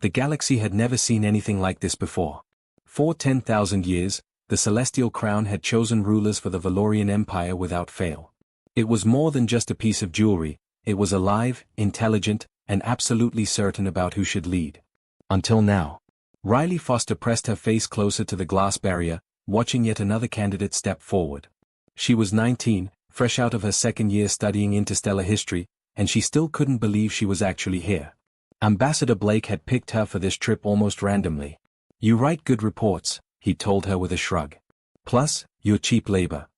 The galaxy had never seen anything like this before. For 10,000 years, the Celestial Crown had chosen rulers for the Valorian Empire without fail. It was more than just a piece of jewelry, it was alive, intelligent, and absolutely certain about who should lead. Until now. Riley Foster pressed her face closer to the glass barrier, watching yet another candidate step forward. She was 19, fresh out of her second year studying interstellar history, and she still couldn't believe she was actually here. Ambassador Blake had picked her for this trip almost randomly. "You write good reports," he told her with a shrug. "Plus, you're cheap labor."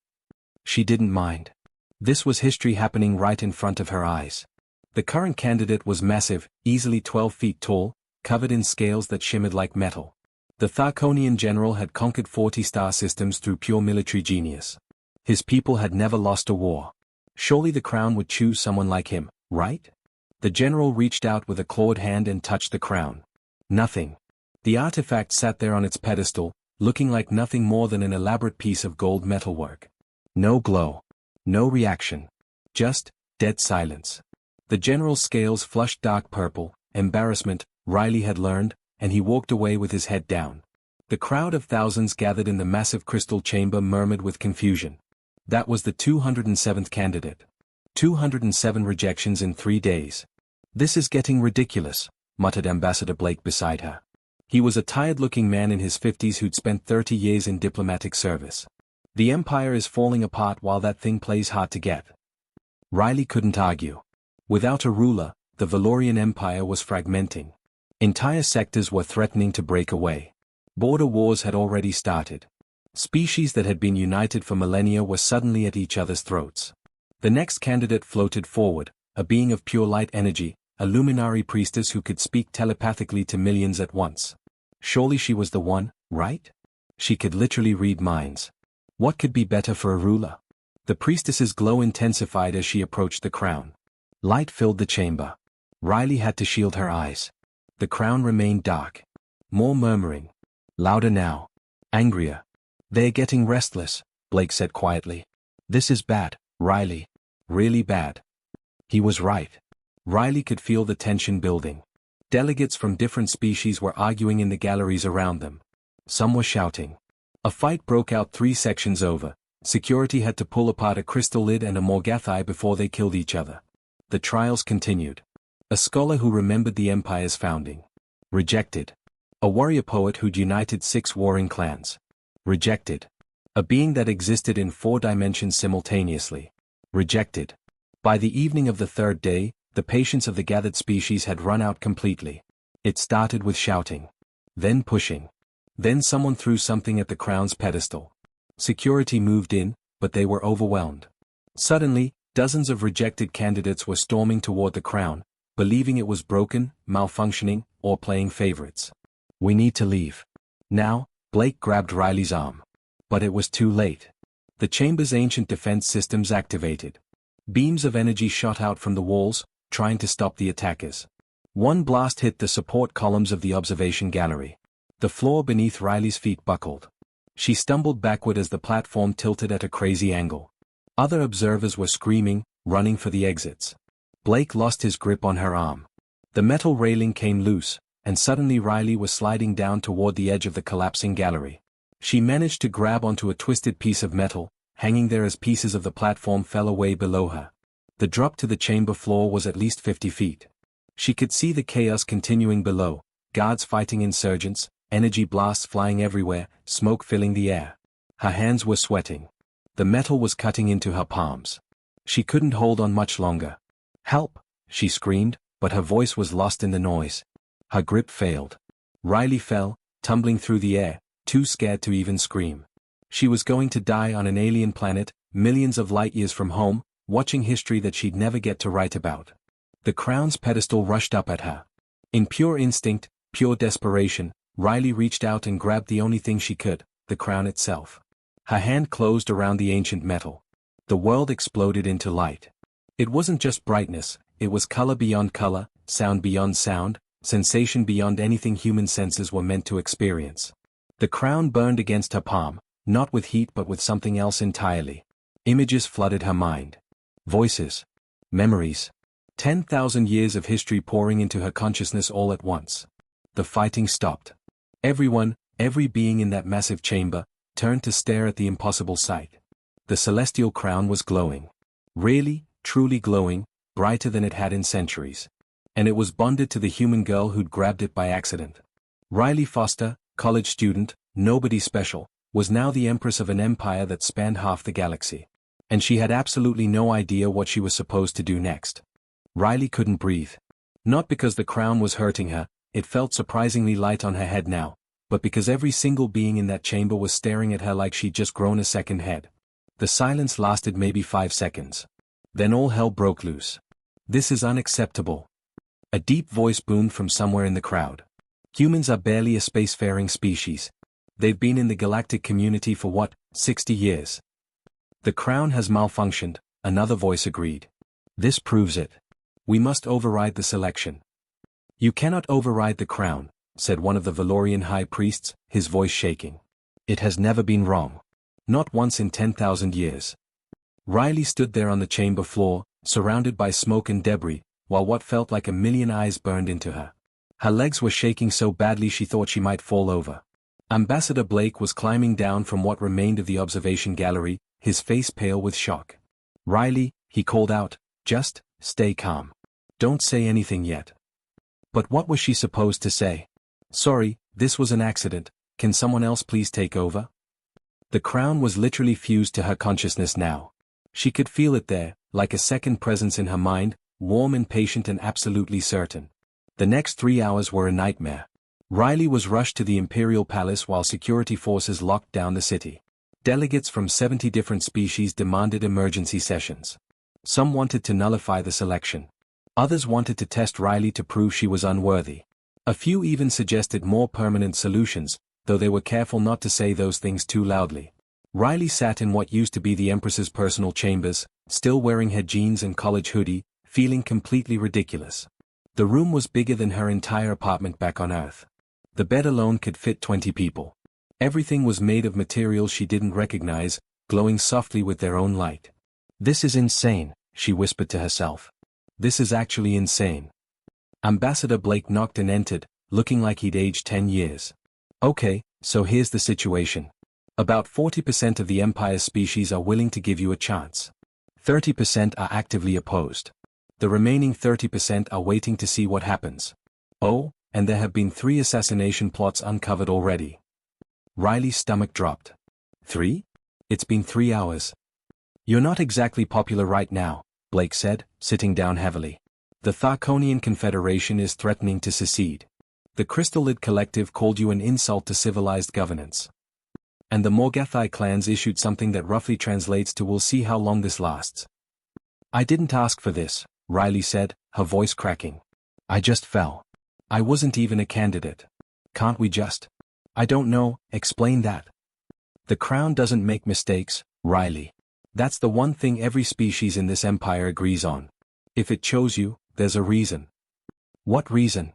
She didn't mind. This was history happening right in front of her eyes. The current candidate was massive, easily 12 feet tall, covered in scales that shimmered like metal. The Tharkonian general had conquered 40 star systems through pure military genius. His people had never lost a war. Surely the crown would choose someone like him, right? The general reached out with a clawed hand and touched the crown. Nothing. The artifact sat there on its pedestal, looking like nothing more than an elaborate piece of gold metalwork. No glow. No reaction. Just dead silence. The general's scales flushed dark purple, embarrassment, Riley had learned, and he walked away with his head down. The crowd of thousands gathered in the massive crystal chamber murmured with confusion. That was the 207th candidate. 207 rejections in 3 days. "This is getting ridiculous," muttered Ambassador Blake beside her. He was a tired-looking man in his 50s who'd spent 30 years in diplomatic service. "The Empire is falling apart while that thing plays hard to get." Riley couldn't argue. Without a ruler, the Valorian Empire was fragmenting. Entire sectors were threatening to break away. Border wars had already started. Species that had been united for millennia were suddenly at each other's throats. The next candidate floated forward, a being of pure light energy, a luminary priestess who could speak telepathically to millions at once. Surely she was the one, right? She could literally read minds. What could be better for a ruler? The priestess's glow intensified as she approached the crown. Light filled the chamber. Riley had to shield her eyes. The crown remained dark. More murmuring. Louder now. Angrier. "They're getting restless," Blake said quietly. "This is bad, Riley. Really bad." He was right. Riley could feel the tension building. Delegates from different species were arguing in the galleries around them. Some were shouting. A fight broke out 3 sections over. Security had to pull apart a crystal lid and a Morgathi before they killed each other. The trials continued. A scholar who remembered the Empire's founding. Rejected. A warrior poet who'd united 6 warring clans. Rejected. A being that existed in 4 dimensions simultaneously. Rejected. By the evening of the 3rd day, the patience of the gathered species had run out completely. It started with shouting. Then pushing. Then someone threw something at the crown's pedestal. Security moved in, but they were overwhelmed. Suddenly, dozens of rejected candidates were storming toward the crown, believing it was broken, malfunctioning, or playing favorites. "We need to leave. Now." Blake grabbed Riley's arm. But it was too late. The chamber's ancient defense systems activated. Beams of energy shot out from the walls, trying to stop the attackers. One blast hit the support columns of the observation gallery. The floor beneath Riley's feet buckled. She stumbled backward as the platform tilted at a crazy angle. Other observers were screaming, running for the exits. Blake lost his grip on her arm. The metal railing came loose, and suddenly Riley was sliding down toward the edge of the collapsing gallery. She managed to grab onto a twisted piece of metal, hanging there as pieces of the platform fell away below her. The drop to the chamber floor was at least 50 feet. She could see the chaos continuing below, guards fighting insurgents, energy blasts flying everywhere, smoke filling the air. Her hands were sweating. The metal was cutting into her palms. She couldn't hold on much longer. "Help!" she screamed, but her voice was lost in the noise. Her grip failed. Riley fell, tumbling through the air, too scared to even scream. She was going to die on an alien planet, millions of light years from home, watching history that she'd never get to write about. The crown's pedestal rushed up at her. In pure instinct, pure desperation, Riley reached out and grabbed the only thing she could, the crown itself. Her hand closed around the ancient metal. The world exploded into light. It wasn't just brightness, it was color beyond color, sound beyond sound, sensation beyond anything human senses were meant to experience. The crown burned against her palm, not with heat but with something else entirely. Images flooded her mind. Voices. Memories. 10,000 years of history pouring into her consciousness all at once. the fighting stopped. Everyone, every being in that massive chamber, turned to stare at the impossible sight. The celestial crown was glowing. Really, truly glowing, brighter than it had in centuries. And it was bonded to the human girl who'd grabbed it by accident. Riley Foster, college student, nobody special, was now the empress of an empire that spanned half the galaxy. And she had absolutely no idea what she was supposed to do next. Riley couldn't breathe. Not because the crown was hurting her, it felt surprisingly light on her head now, but because every single being in that chamber was staring at her like she'd just grown a second head. The silence lasted maybe 5 seconds. Then all hell broke loose. "This is unacceptable." A deep voice boomed from somewhere in the crowd. "Humans are barely a spacefaring species. They've been in the galactic community for what, 60 years? The crown has malfunctioned," another voice agreed. "This proves it. We must override the selection." "You cannot override the crown," said one of the Valorian high priests, his voice shaking. "It has never been wrong. Not once in 10,000 years. Riley stood there on the chamber floor, surrounded by smoke and debris, while what felt like a million eyes burned into her. Her legs were shaking so badly she thought she might fall over. Ambassador Blake was climbing down from what remained of the observation gallery, his face pale with shock. "Riley," he called out, "just stay calm. Don't say anything yet." But what was she supposed to say? "Sorry, this was an accident, can someone else please take over?" The crown was literally fused to her consciousness now. She could feel it there, like a second presence in her mind, warm and patient and absolutely certain. The next 3 hours were a nightmare. Riley was rushed to the Imperial Palace while security forces locked down the city. Delegates from 70 different species demanded emergency sessions. Some wanted to nullify the selection. Others wanted to test Riley to prove she was unworthy. A few even suggested more permanent solutions, though they were careful not to say those things too loudly. Riley sat in what used to be the Empress's personal chambers, still wearing her jeans and college hoodie, feeling completely ridiculous. The room was bigger than her entire apartment back on Earth. The bed alone could fit 20 people. Everything was made of materials she didn't recognize, glowing softly with their own light. "This is insane," she whispered to herself. "This is actually insane." Ambassador Blake knocked and entered, looking like he'd aged 10 years. "Okay, so here's the situation. About 40% of the Empire's species are willing to give you a chance. 30% are actively opposed. The remaining 30% are waiting to see what happens. Oh, and there have been 3 assassination plots uncovered already." Riley's stomach dropped. 3? It's been 3 hours. "You're not exactly popular right now," Blake said, sitting down heavily. "The Tharkonian Confederation is threatening to secede. The Crystallid Collective called you an insult to civilized governance. And the Morgathi clans issued something that roughly translates to 'we'll see how long this lasts.'" "I didn't ask for this," Riley said, her voice cracking. "I just fell. I wasn't even a candidate. Can't we just—" "I don't know, explain that." "The crown doesn't make mistakes, Riley. That's the one thing every species in this empire agrees on. If it chose you, there's a reason." "What reason?"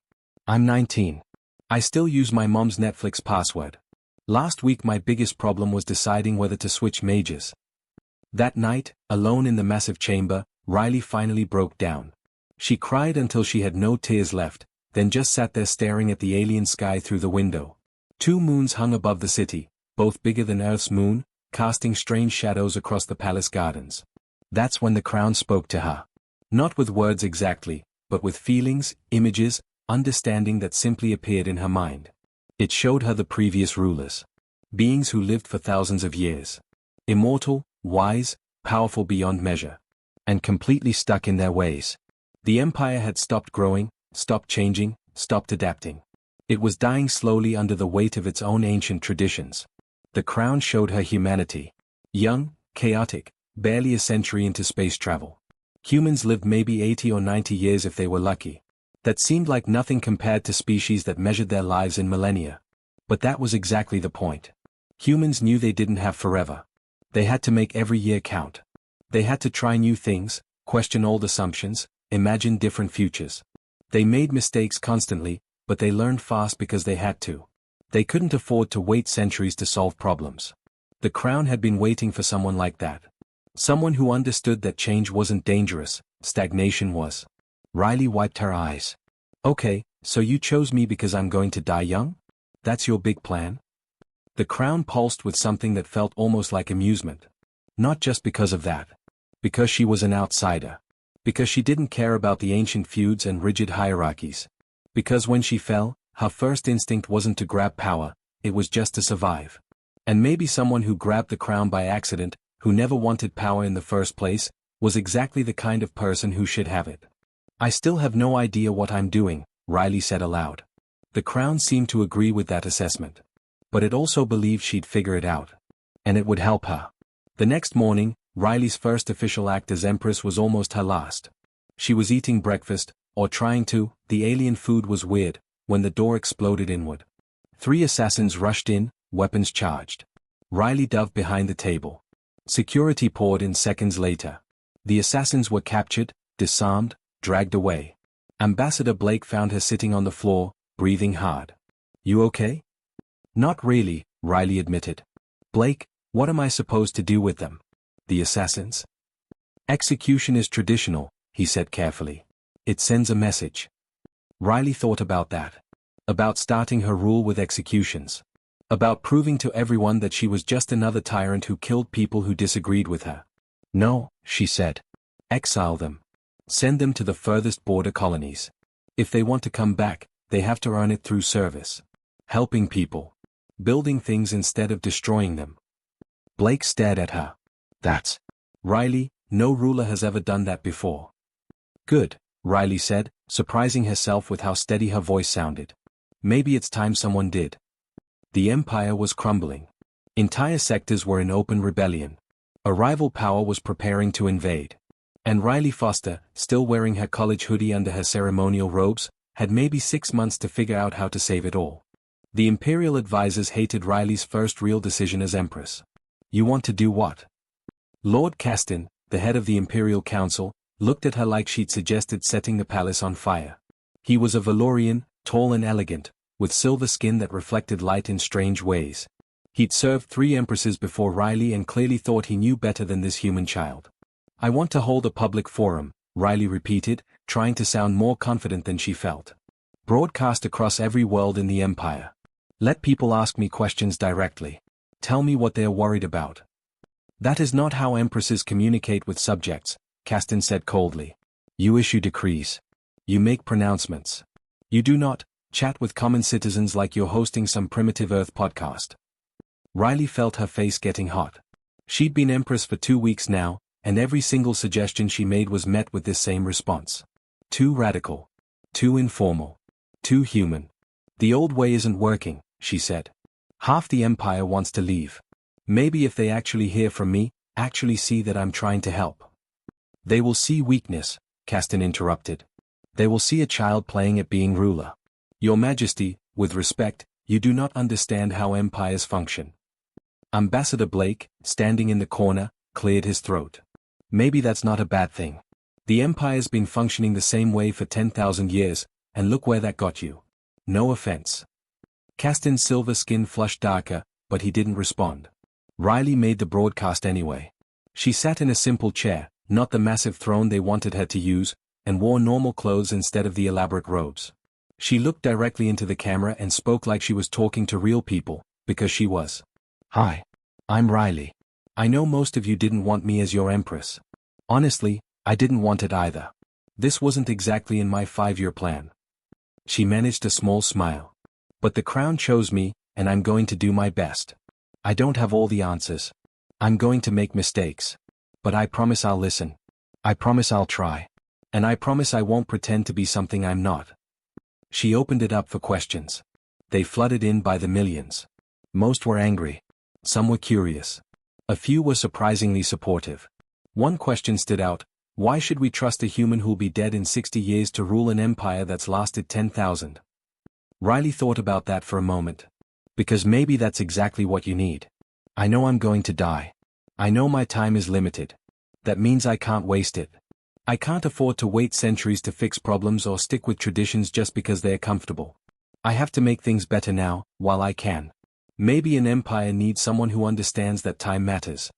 "I'm 19. I still use my mom's Netflix password. Last week my biggest problem was deciding whether to switch majors." That night, alone in the massive chamber, Riley finally broke down. She cried until she had no tears left, then just sat there staring at the alien sky through the window. 2 moons hung above the city, both bigger than Earth's moon, casting strange shadows across the palace gardens. That's when the crown spoke to her. Not with words exactly, but with feelings, images, understanding that simply appeared in her mind. It showed her the previous rulers. Beings who lived for thousands of years. Immortal, wise, powerful beyond measure. And completely stuck in their ways. The empire had stopped growing, stopped changing, stopped adapting. It was dying slowly under the weight of its own ancient traditions. The crown showed her humanity. Young, chaotic, barely a century into space travel. Humans lived maybe 80 or 90 years if they were lucky. That seemed like nothing compared to species that measured their lives in millennia. But that was exactly the point. Humans knew they didn't have forever. They had to make every year count. They had to try new things, question old assumptions, imagine different futures. They made mistakes constantly, but they learned fast because they had to. They couldn't afford to wait centuries to solve problems. The crown had been waiting for someone like that. Someone who understood that change wasn't dangerous, stagnation was. Riley wiped her eyes. "Okay, So you chose me because I'm going to die young? That's your big plan? The crown pulsed with something that felt almost like amusement. Not just because of that. Because she was an outsider. Because she didn't care about the ancient feuds and rigid hierarchies. Because when she fell, her first instinct wasn't to grab power, it was just to survive. And maybe someone who grabbed the crown by accident, who never wanted power in the first place, was exactly the kind of person who should have it. I still have no idea what I'm doing, Riley said aloud. The crown seemed to agree with that assessment. But it also believed she'd figure it out. And it would help her. The next morning, Riley's first official act as Empress was almost her last. She was eating breakfast, or trying to. The alien food was weird, when the door exploded inward. 3 assassins rushed in, weapons charged. Riley dove behind the table. Security poured in seconds later. The assassins were captured, disarmed, dragged away. Ambassador Blake found her sitting on the floor, breathing hard. You okay? Not really, Riley admitted. Blake, what am I supposed to do with them? The assassins? Execution is traditional, he said carefully. It sends a message. Riley thought about that. About starting her rule with executions. About proving to everyone that she was just another tyrant who killed people who disagreed with her. No, she said. Exile them. Send them to the furthest border colonies. If they want to come back, they have to earn it through service. Helping people. Building things instead of destroying them. Blake stared at her. That's Riley, no ruler has ever done that before. Good, Riley said, surprising herself with how steady her voice sounded. Maybe it's time someone did. The empire was crumbling. Entire sectors were in open rebellion. A rival power was preparing to invade. And Riley Foster, still wearing her college hoodie under her ceremonial robes, had maybe 6 months to figure out how to save it all. The Imperial advisors hated Riley's first real decision as Empress. You want to do what? Lord Castan, the head of the Imperial Council, looked at her like she'd suggested setting the palace on fire. He was a Valorian, tall and elegant, with silver skin that reflected light in strange ways. He'd served 3 empresses before Riley and clearly thought he knew better than this human child. I want to hold a public forum, Riley repeated, trying to sound more confident than she felt. Broadcast across every world in the Empire. Let people ask me questions directly. Tell me what they're worried about. That is not how empresses communicate with subjects, Castan said coldly. You issue decrees. You make pronouncements. You do not chat with common citizens like you're hosting some primitive Earth podcast. Riley felt her face getting hot. She'd been Empress for 2 weeks now, and every single suggestion she made was met with this same response. Too radical. Too informal. Too human. The old way isn't working, she said. Half the Empire wants to leave. Maybe if they actually hear from me, actually see that I'm trying to help. They will see weakness, Castan interrupted. They will see a child playing at being ruler. Your Majesty, with respect, you do not understand how empires function. Ambassador Blake, standing in the corner, cleared his throat. Maybe that's not a bad thing. The Empire's been functioning the same way for 10,000 years, and look where that got you. No offense. Castan's silver skin flushed darker, but he didn't respond. Riley made the broadcast anyway. She sat in a simple chair, not the massive throne they wanted her to use, and wore normal clothes instead of the elaborate robes. She looked directly into the camera and spoke like she was talking to real people, because she was. Hi. I'm Riley. I know most of you didn't want me as your Empress. Honestly, I didn't want it either. This wasn't exactly in my 5-year plan. She managed a small smile. But the crown chose me, and I'm going to do my best. I don't have all the answers. I'm going to make mistakes. But I promise I'll listen. I promise I'll try. And I promise I won't pretend to be something I'm not. She opened it up for questions. They flooded in by the millions. Most were angry. Some were curious. A few were surprisingly supportive. One question stood out: why should we trust a human who'll be dead in 60 years to rule an empire that's lasted 10,000? Riley thought about that for a moment. Because maybe that's exactly what you need. I know I'm going to die. I know my time is limited. That means I can't waste it. I can't afford to wait centuries to fix problems or stick with traditions just because they're comfortable. I have to make things better now, while I can. Maybe an empire needs someone who understands that time matters.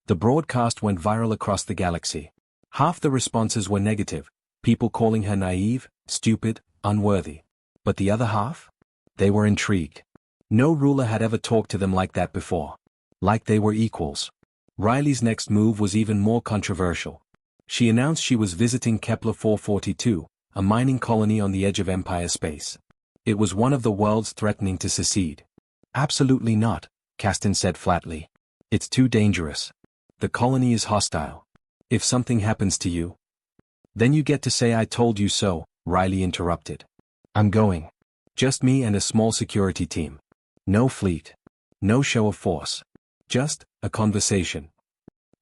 The broadcast went viral across the galaxy. Half the responses were negative, people calling her naive, stupid, unworthy. But the other half? They were intrigued. No ruler had ever talked to them like that before. Like they were equals. Riley's next move was even more controversial. She announced she was visiting Kepler 442, a mining colony on the edge of Empire space. It was one of the worlds threatening to secede. Absolutely not, Kasten said flatly. It's too dangerous. The colony is hostile. If something happens to you, then you get to say I told you so, Riley interrupted. I'm going. Just me and a small security team. No fleet. No show of force. Just a conversation.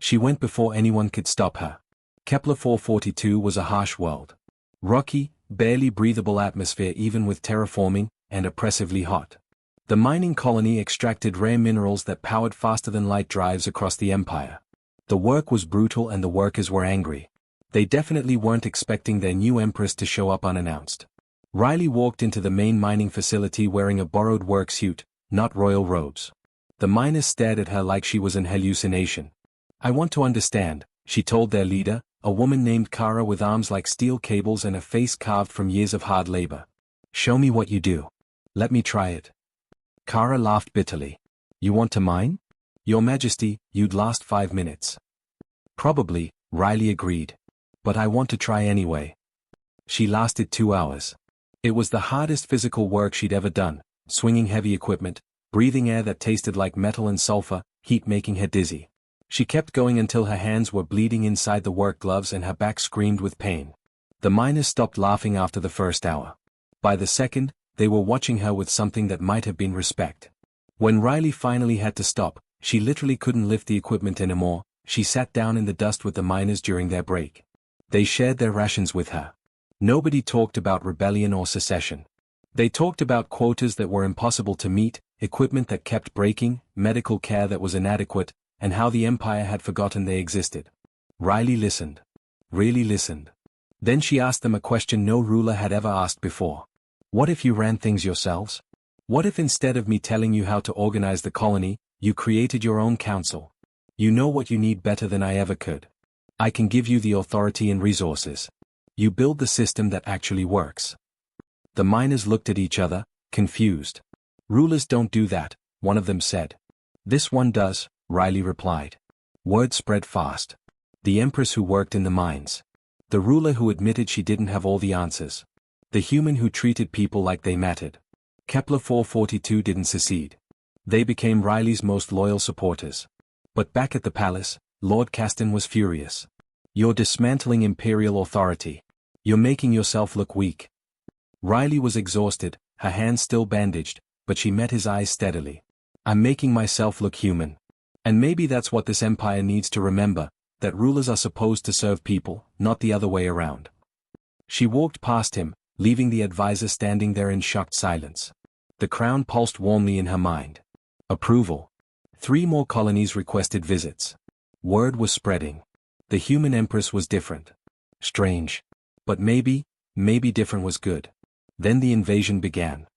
She went before anyone could stop her. Kepler 442 was a harsh world. Rocky, barely breathable atmosphere even with terraforming, and oppressively hot. The mining colony extracted rare minerals that powered faster-than-light drives across the Empire. The work was brutal and the workers were angry. They definitely weren't expecting their new empress to show up unannounced. Riley walked into the main mining facility wearing a borrowed work suit, not royal robes. The miners stared at her like she was an hallucination. I want to understand, she told their leader, a woman named Kara with arms like steel cables and a face carved from years of hard labor. Show me what you do. Let me try it. Kara laughed bitterly. You want to mine? Your Majesty, you'd last 5 minutes. Probably, Riley agreed. But I want to try anyway. She lasted 2 hours. It was the hardest physical work she'd ever done, swinging heavy equipment, breathing air that tasted like metal and sulfur, heat making her dizzy. She kept going until her hands were bleeding inside the work gloves and her back screamed with pain. The miners stopped laughing after the first hour. By the second, they were watching her with something that might have been respect. When Riley finally had to stop, she literally couldn't lift the equipment anymore. She sat down in the dust with the miners during their break. They shared their rations with her. Nobody talked about rebellion or secession. They talked about quotas that were impossible to meet, equipment that kept breaking, medical care that was inadequate, and how the Empire had forgotten they existed. Riley listened. Really listened. Then she asked them a question no ruler had ever asked before. What if you ran things yourselves? What if instead of me telling you how to organize the colony, you created your own council? You know what you need better than I ever could. I can give you the authority and resources. You build the system that actually works. The miners looked at each other, confused. Rulers don't do that, one of them said. This one does, Riley replied. Word spread fast. The empress who worked in the mines. The ruler who admitted she didn't have all the answers. The human who treated people like they mattered. Kepler 442 didn't secede. They became Riley's most loyal supporters. But back at the palace, Lord Kasten was furious. You're dismantling imperial authority. You're making yourself look weak. Riley was exhausted, her hands still bandaged, but she met his eyes steadily. I'm making myself look human. And maybe that's what this empire needs to remember, that rulers are supposed to serve people, not the other way around. She walked past him, leaving the advisor standing there in shocked silence. The crown pulsed warmly in her mind. Approval. 3 more colonies requested visits. Word was spreading. The human empress was different. Strange. But maybe different was good. Then the invasion began.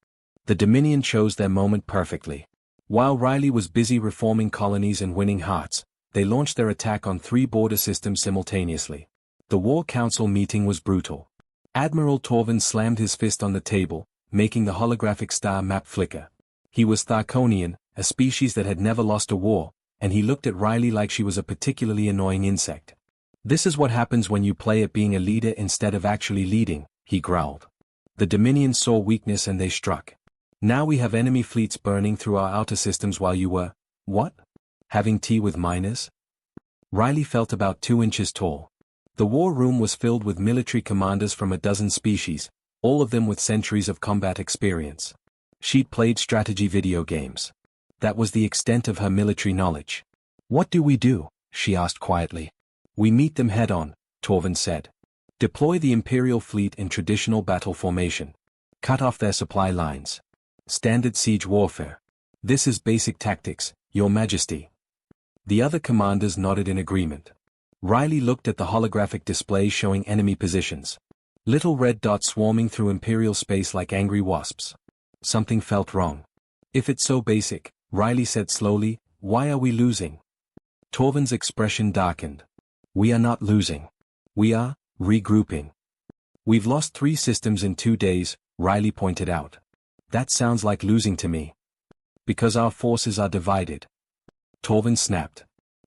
The Dominion chose their moment perfectly. While Riley was busy reforming colonies and winning hearts, they launched their attack on 3 border systems simultaneously. The War Council meeting was brutal. Admiral Torvin slammed his fist on the table, making the holographic star map flicker. He was Tharkonian, a species that had never lost a war, and he looked at Riley like she was a particularly annoying insect. This is what happens when you play at being a leader instead of actually leading, he growled. The Dominion saw weakness and they struck. Now we have enemy fleets burning through our outer systems while you were, what? Having tea with miners? Riley felt about 2 inches tall. The war room was filled with military commanders from a dozen species, all of them with centuries of combat experience. She'd played strategy video games. That was the extent of her military knowledge. What do we do? She asked quietly. We meet them head-on, Torvin said. Deploy the Imperial fleet in traditional battle formation. Cut off their supply lines. Standard siege warfare. This is basic tactics, Your Majesty. The other commanders nodded in agreement. Riley looked at the holographic display showing enemy positions. Little red dots swarming through Imperial space like angry wasps. Something felt wrong. If it's so basic, Riley said slowly, why are we losing? Torvin's expression darkened. We are not losing. We are regrouping. We've lost 3 systems in 2 days, Riley pointed out. That sounds like losing to me. Because our forces are divided. Torvin snapped.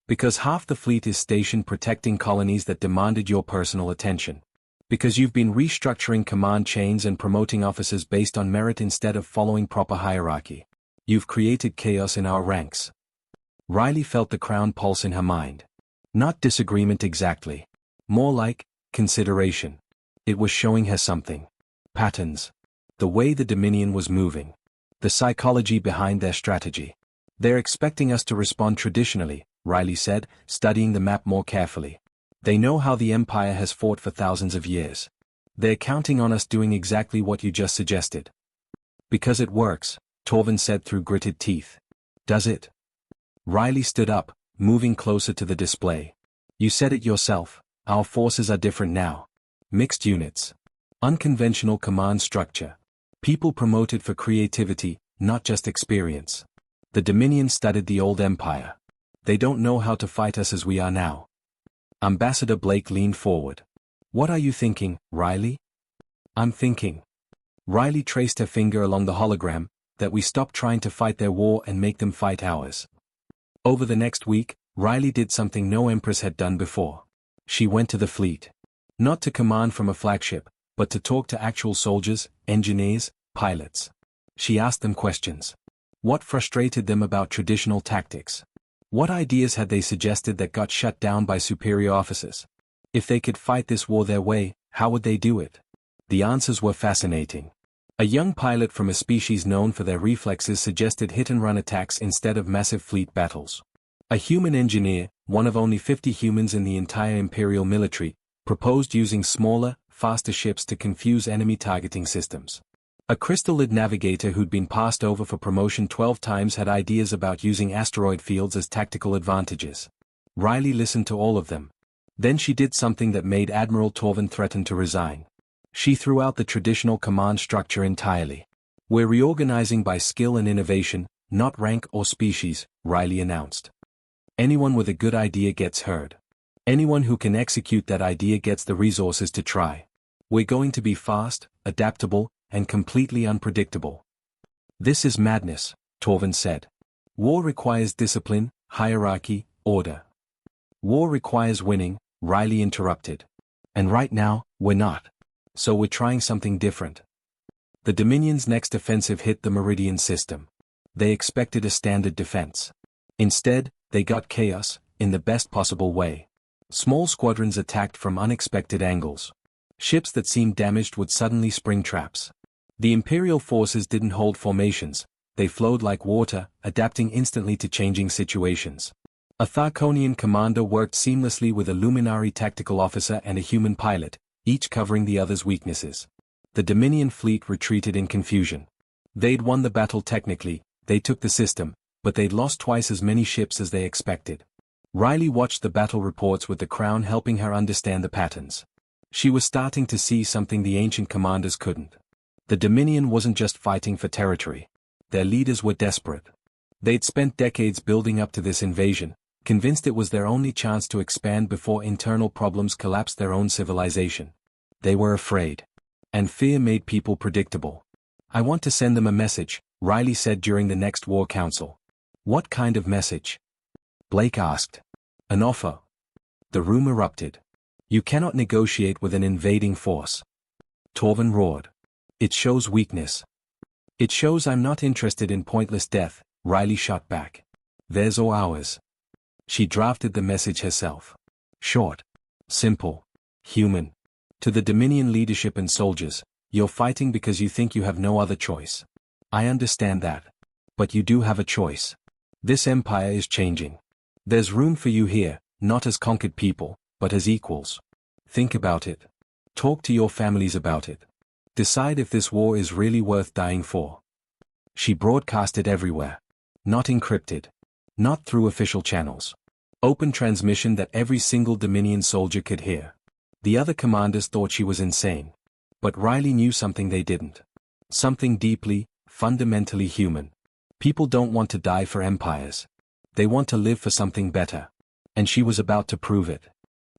Because half the fleet is stationed protecting colonies that demanded your personal attention. Because you've been restructuring command chains and promoting officers based on merit instead of following proper hierarchy. You've created chaos in our ranks. Riley felt the crown pulse in her mind. Not disagreement exactly. More like consideration. It was showing her something. Patterns. The way the Dominion was moving. The psychology behind their strategy. They're expecting us to respond traditionally, Riley said, studying the map more carefully. They know how the Empire has fought for thousands of years. They're counting on us doing exactly what you just suggested. Because it works, Torvin said through gritted teeth. Does it? Riley stood up, moving closer to the display. You said it yourself, our forces are different now. Mixed units. Unconventional command structure. People promoted for creativity, not just experience. The Dominion studied the old Empire. They don't know how to fight us as we are now. Ambassador Blake leaned forward. What are you thinking, Riley? I'm thinking. Riley traced her finger along the hologram, that we stop trying to fight their war and make them fight ours. Over the next week, Riley did something no empress had done before. She went to the fleet. Not to command from a flagship, but to talk to actual soldiers, engineers, pilots. She asked them questions. What frustrated them about traditional tactics? What ideas had they suggested that got shut down by superior officers? If they could fight this war their way, how would they do it? The answers were fascinating. A young pilot from a species known for their reflexes suggested hit-and-run attacks instead of massive fleet battles. A human engineer, one of only 50 humans in the entire Imperial military, proposed using smaller, faster ships to confuse enemy targeting systems. A crystal-lid navigator who'd been passed over for promotion 12 times had ideas about using asteroid fields as tactical advantages. Riley listened to all of them. Then she did something that made Admiral Torvin threaten to resign. She threw out the traditional command structure entirely. We're reorganizing by skill and innovation, not rank or species, Riley announced. Anyone with a good idea gets heard. Anyone who can execute that idea gets the resources to try. We're going to be fast, adaptable, and completely unpredictable. This is madness, Torvin said. War requires discipline, hierarchy, order. War requires winning, Riley interrupted. And right now, we're not. So we're trying something different. The Dominion's next offensive hit the Meridian system. They expected a standard defense. Instead, they got chaos, in the best possible way. Small squadrons attacked from unexpected angles. Ships that seemed damaged would suddenly spring traps. The Imperial forces didn't hold formations, they flowed like water, adapting instantly to changing situations. A Tharkonian commander worked seamlessly with a Luminary tactical officer and a human pilot, each covering the other's weaknesses. The Dominion fleet retreated in confusion. They'd won the battle technically, they took the system, but they'd lost twice as many ships as they expected. Riley watched the battle reports with the Crown helping her understand the patterns. She was starting to see something the ancient commanders couldn't. The Dominion wasn't just fighting for territory. Their leaders were desperate. They'd spent decades building up to this invasion, convinced it was their only chance to expand before internal problems collapsed their own civilization. They were afraid. And fear made people predictable. I want to send them a message, Riley said during the next war council. What kind of message? Blake asked. An offer. The room erupted. You cannot negotiate with an invading force. Torvin roared. It shows weakness. It shows I'm not interested in pointless death, Riley shot back. Theirs or ours. She drafted the message herself. Short. Simple. Human. To the Dominion leadership and soldiers, you're fighting because you think you have no other choice. I understand that. But you do have a choice. This empire is changing. There's room for you here, not as conquered people, but as equals. Think about it. Talk to your families about it. Decide if this war is really worth dying for. She broadcast it everywhere. Not encrypted. Not through official channels. Open transmission that every single Dominion soldier could hear. The other commanders thought she was insane. But Riley knew something they didn't. Something deeply, fundamentally human. People don't want to die for empires. They want to live for something better. And she was about to prove it.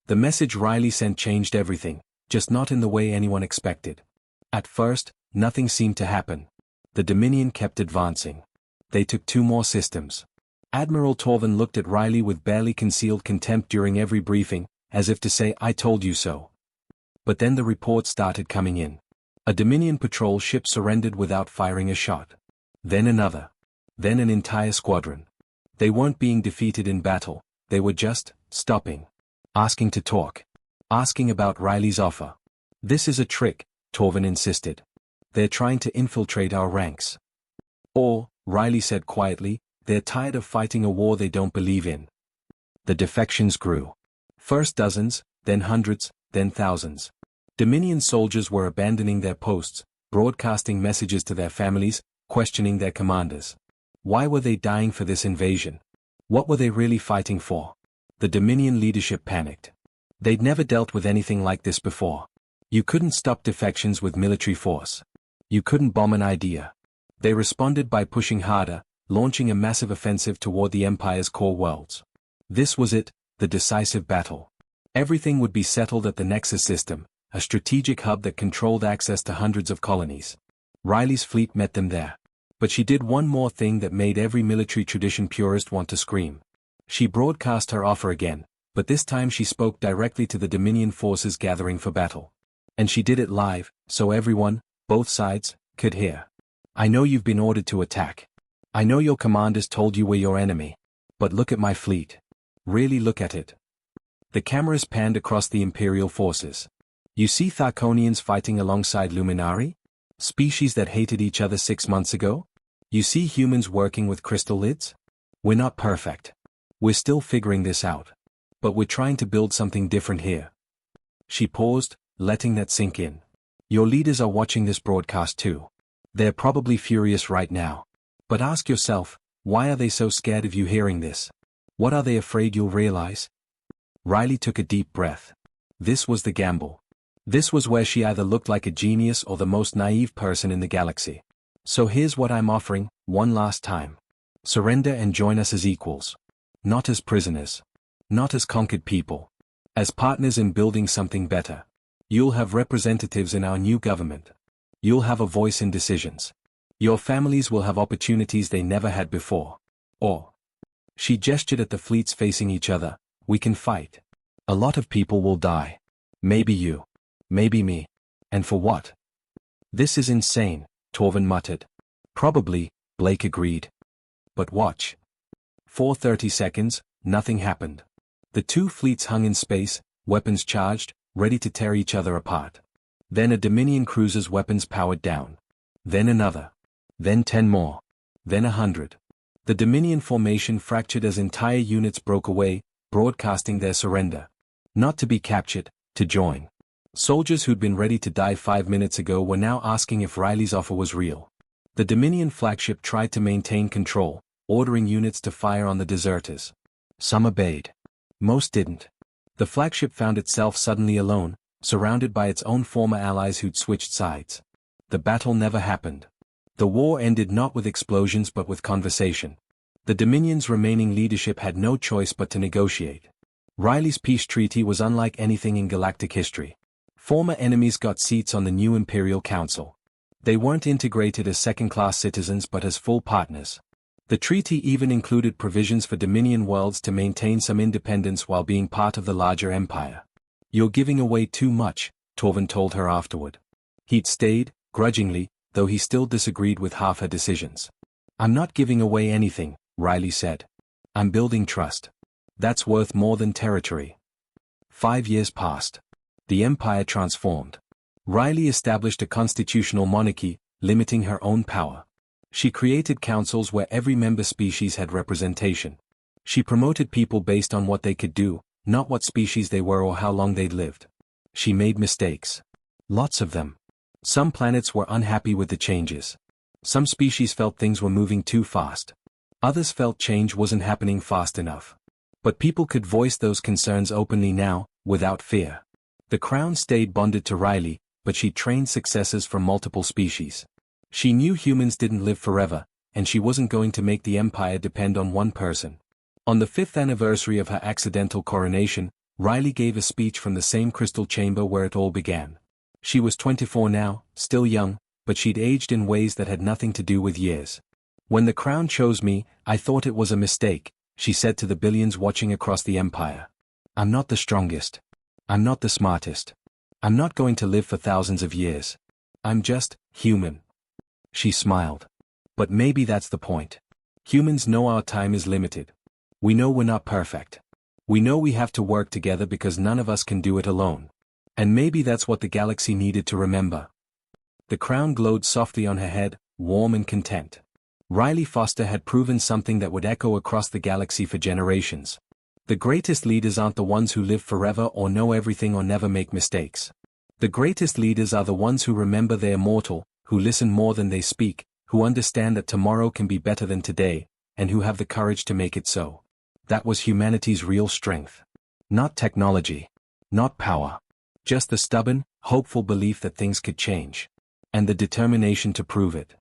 The message Riley sent changed everything, just not in the way anyone expected. At first, nothing seemed to happen. The Dominion kept advancing. They took 2 more systems. Admiral Torvin looked at Riley with barely concealed contempt during every briefing, as if to say, "I told you so." But then the reports started coming in. A Dominion patrol ship surrendered without firing a shot. Then another. Then an entire squadron. They weren't being defeated in battle, they were just stopping. Asking to talk. Asking about Riley's offer. "This is a trick," Torvin insisted. "They're trying to infiltrate our ranks." Or, Riley said quietly, "they're tired of fighting a war they don't believe in." The defections grew. First dozens, then hundreds, then thousands. Dominion soldiers were abandoning their posts, broadcasting messages to their families, questioning their commanders. Why were they dying for this invasion? What were they really fighting for? The Dominion leadership panicked. They'd never dealt with anything like this before. You couldn't stop defections with military force. You couldn't bomb an idea. They responded by pushing harder, launching a massive offensive toward the Empire's core worlds. This was it, the decisive battle. Everything would be settled at the Nexus system, a strategic hub that controlled access to hundreds of colonies. Riley's fleet met them there. But she did one more thing that made every military tradition purist want to scream. She broadcast her offer again, but this time she spoke directly to the Dominion forces gathering for battle. And she did it live, so everyone, both sides, could hear. "I know you've been ordered to attack. I know your commanders told you we're your enemy. But look at my fleet. Really look at it." The cameras panned across the Imperial forces. "You see Tharkonians fighting alongside Luminari? Species that hated each other 6 months ago? You see humans working with crystal lids? We're not perfect. We're still figuring this out. But we're trying to build something different here." She paused, letting that sink in. "Your leaders are watching this broadcast too. They're probably furious right now. But ask yourself, why are they so scared of you hearing this? What are they afraid you'll realize?" Riley took a deep breath. This was the gamble. This was where she either looked like a genius or the most naive person in the galaxy. "So here's what I'm offering, one last time. Surrender and join us as equals. Not as prisoners. Not as conquered people. As partners in building something better. You'll have representatives in our new government. You'll have a voice in decisions. Your families will have opportunities they never had before. Or," she gestured at the fleets facing each other, "we can fight. A lot of people will die. Maybe you. Maybe me. And for what?" "This is insane," Torvin muttered. "Probably," Blake agreed. "But watch." For 30 seconds, nothing happened. The 2 fleets hung in space, weapons charged, ready to tear each other apart. Then a Dominion cruiser's weapons powered down. Then another. Then 10 more. Then 100. The Dominion formation fractured as entire units broke away, broadcasting their surrender. Not to be captured, to join. Soldiers who'd been ready to die 5 minutes ago were now asking if Riley's offer was real. The Dominion flagship tried to maintain control, ordering units to fire on the deserters. Some obeyed. Most didn't. The flagship found itself suddenly alone, surrounded by its own former allies who'd switched sides. The battle never happened. The war ended not with explosions but with conversation. The Dominion's remaining leadership had no choice but to negotiate. Riley's peace treaty was unlike anything in galactic history. Former enemies got seats on the new Imperial Council. They weren't integrated as second-class citizens but as full partners. The treaty even included provisions for Dominion worlds to maintain some independence while being part of the larger empire. "You're giving away too much," Torvin told her afterward. He'd stayed, grudgingly, though he still disagreed with half her decisions. "I'm not giving away anything," Riley said. "I'm building trust. That's worth more than territory." 5 years passed. The empire transformed. Riley established a constitutional monarchy, limiting her own power. She created councils where every member species had representation. She promoted people based on what they could do, not what species they were or how long they'd lived. She made mistakes. Lots of them. Some planets were unhappy with the changes. Some species felt things were moving too fast. Others felt change wasn't happening fast enough. But people could voice those concerns openly now, without fear. The crown stayed bonded to Riley, but she trained successors from multiple species. She knew humans didn't live forever, and she wasn't going to make the empire depend on one person. On the 5th anniversary of her accidental coronation, Riley gave a speech from the same crystal chamber where it all began. She was 24 now, still young, but she'd aged in ways that had nothing to do with years. When the crown chose me, I thought it was a mistake, she said to the billions watching across the empire. I'm not the strongest. I'm not the smartest. I'm not going to live for thousands of years. I'm just human. She smiled. But maybe that's the point. Humans know our time is limited. We know we're not perfect. We know we have to work together because none of us can do it alone. And maybe that's what the galaxy needed to remember. The crown glowed softly on her head, warm and content. Riley Foster had proven something that would echo across the galaxy for generations. The greatest leaders aren't the ones who live forever or know everything or never make mistakes. The greatest leaders are the ones who remember they're mortal, who listen more than they speak, who understand that tomorrow can be better than today, and who have the courage to make it so. That was humanity's real strength. Not technology. Not power. Just the stubborn, hopeful belief that things could change. And the determination to prove it.